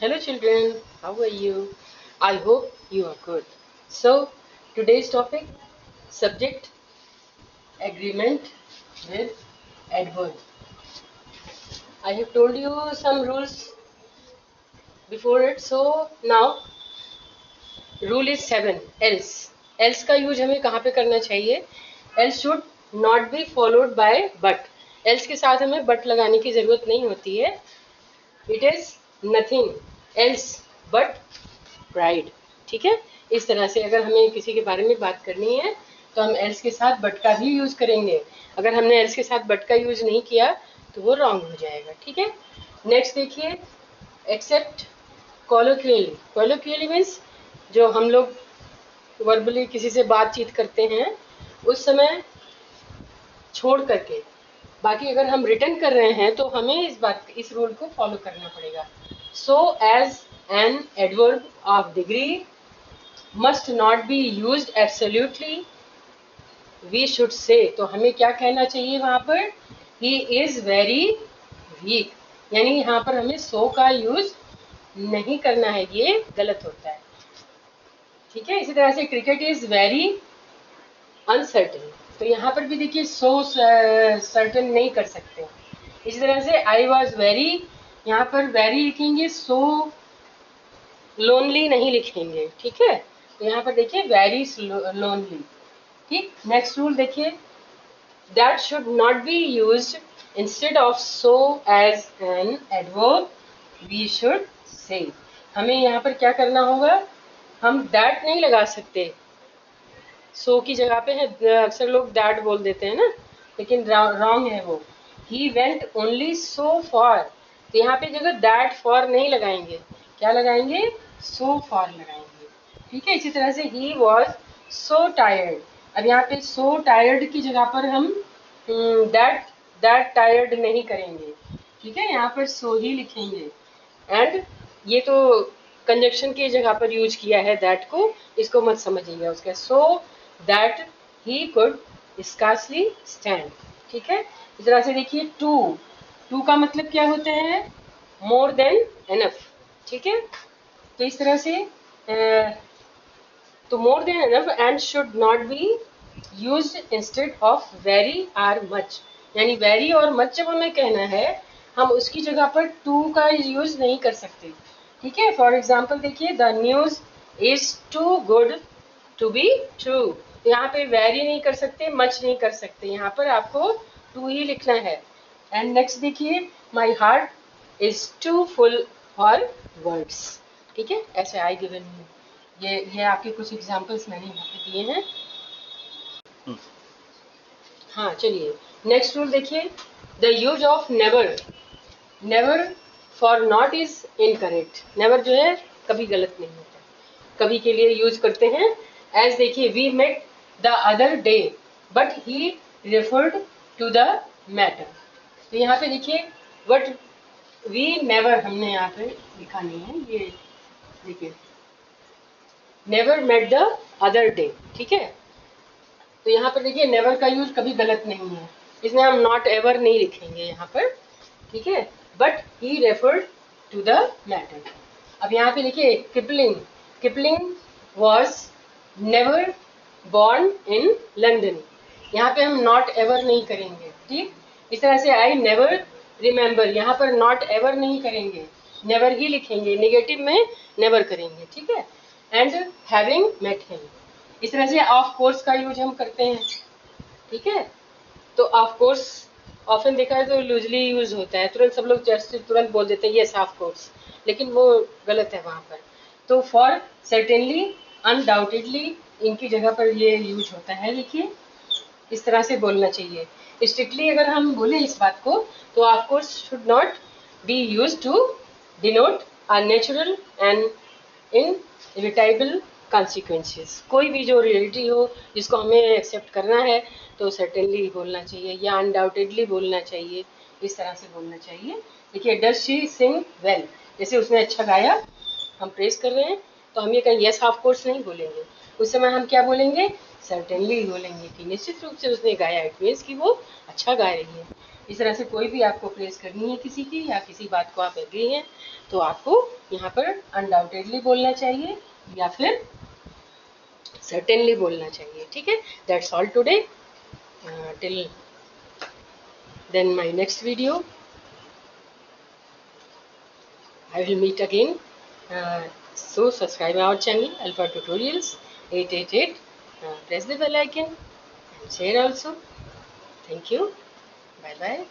Hello children, how are you? I hope you are good. So, today's topic subject agreement with adverb. I have told you some rules before it. So, now rule is 7 else. Else का use हमें कहाँ पे करना चाहिए? Else should not be followed by but. Else के साथ हमें but लगाने की जरूरत नहीं होती है. It is nothing else but pride. ठीक है, इस तरह से अगर हमें किसी के बारे में बात करनी है तो हम एल्स के साथ बट का ही यूज करेंगे. अगर हमने एल्स के साथ बट का यूज नहीं किया तो वो रॉन्ग हो जाएगा. ठीक है, नेक्स्ट देखिए एक्सेप्ट कॉलोक्वियली. कॉलोक्वियली मीन्स जो हम लोग वर्बली किसी से बातचीत करते हैं उस समय छोड़ करके बाकी अगर हम रिटर्न कर रहे हैं तो हमें इस रूल को फॉलो करना पड़ेगा. So as an adverb of degree must not be used absolutely we should say. तो हमें क्या कहना चाहिए वहां पर? he is very weak. यानी यहाँ पर हमें so का यूज नहीं करना है, ये गलत होता है. ठीक है, इसी तरह से क्रिकेट इज वेरी अनसर्टेन. तो यहाँ पर भी देखिए so सर्टेन नहीं कर सकते. इसी तरह से आई वॉज वेरी, यहाँ पर वेरी लिखेंगे, so लोनली नहीं लिखेंगे. ठीक है, तो यहाँ पर देखिए वेरी लोनली. ठीक, नेक्स्ट रूल देखिए that should not be used instead of so as an adverb we should say. हमें यहाँ पर क्या करना होगा? हम दैट नहीं लगा सकते. सो की जगह पे है, अक्सर लोग दैट बोल देते हैं ना, लेकिन रॉन्ग है वो. He went only so for. तो यहाँ पे जगह दैट फॉर नहीं लगाएंगे, क्या लगाएंगे? सो फॉर लगाएंगे. ठीक है, इसी तरह से ही वॉज सो टायर्ड. अब यहाँ पे सो टायर्ड की जगह पर हम दैट दैट टायर्ड नहीं करेंगे. ठीक है, यहाँ पर सो ही लिखेंगे. एंड ये तो कंजक्शन की जगह पर यूज किया है दैट को, इसको मत समझिएगा उसका. So that he could scarcely stand. ठीक है, इस तरह से देखिए टू. टू का मतलब क्या होता है? More than enough. ठीक है, तो इस तरह से तो more than enough and should not be used instead of very or much. यानी वेरी और मच जब हमें कहना है हम उसकी जगह पर टू का यूज नहीं कर सकते. ठीक है, फॉर एग्जाम्पल देखिए the news is too good to be true. यहाँ पे वेरी नहीं कर सकते, मच नहीं कर सकते, यहाँ पर आपको टू ही लिखना है. एंड नेक्स्ट देखिए my heart is too full for words. ठीक है, ऐसे आई गिवन ये आपके कुछ एग्जाम्पल्स मैंने यहाँ पे दिए हैं. हाँ चलिए नेक्स्ट रूल देखिए the use of never. Never for not is incorrect. Never जो है कभी गलत नहीं होता, कभी के लिए यूज करते हैं. एज देखिए we met the other day but he referred to the matter. तो यहाँ पे देखिए बट वी नेवर हमने यहाँ पे लिखा नहीं है, ये देखिए never met the other day. ठीक है, तो यहाँ पर देखिए नेवर का यूज कभी गलत नहीं है, इसमें हम नॉट एवर नहीं लिखेंगे यहाँ पर. ठीक है, but he referred to the matter. अब यहाँ पे देखिए Kipling. Kipling was never born in London. यहाँ पे हम नॉट एवर नहीं करेंगे. ठीक, इस तरह से आई नेवर रिमेम्बर. यहाँ पर नॉट एवर नहीं करेंगे, नेवर ही लिखेंगे, निगेटिव में नेवर करेंगे. ठीक है, एंड हैविंग मेट हिम. इस तरह से ऑफ कोर्स का यूज हम करते हैं. ठीक है, तो ऑफ कोर्स ऑफन देखा है तो लूजली यूज होता है, तुरंत सब लोग जस्ट तुरंत बोल देते हैं यस ऑफ कोर्स, लेकिन वो गलत है वहां पर. तो फॉर सर्टेनली, अनडाउटेडली, इनकी जगह पर ये यूज होता है. देखिए इस तरह से बोलना चाहिए. स्ट्रिक्टली अगर हम बोले इस बात को तो of course should not be use to denote unnatural and inevitable consequences. कोई भी जो रियलिटी हो जिसको हमें एक्सेप्ट करना है तो सर्टेनली बोलना चाहिए या अनडाउटेडली बोलना चाहिए, इस तरह से बोलना चाहिए. देखिए डज शी सिंग वेल, जैसे उसने अच्छा गाया, हम प्रेस कर रहे हैं तो हम ये कहें यस ऑफ कोर्स नहीं बोलेंगे, उस समय हम क्या बोलेंगे? सर्टेनली बोलेंगे कि निश्चित रूप से उसने गाया, इट मीन्स कि वो अच्छा गा रही है. इस तरह से कोई भी आपको प्रेस करनी है किसी की, या किसी बात को आप एग्री हैं, तो आपको यहाँ पर अनडाउटेडली बोलना चाहिए या फिर सर्टेनली बोलना चाहिए। ठीक है, that's all today. Till then my next video I will meet again. So subscribe our channel Alpha Tutorials 888. Press the bell icon and share also. Thank you. Bye bye.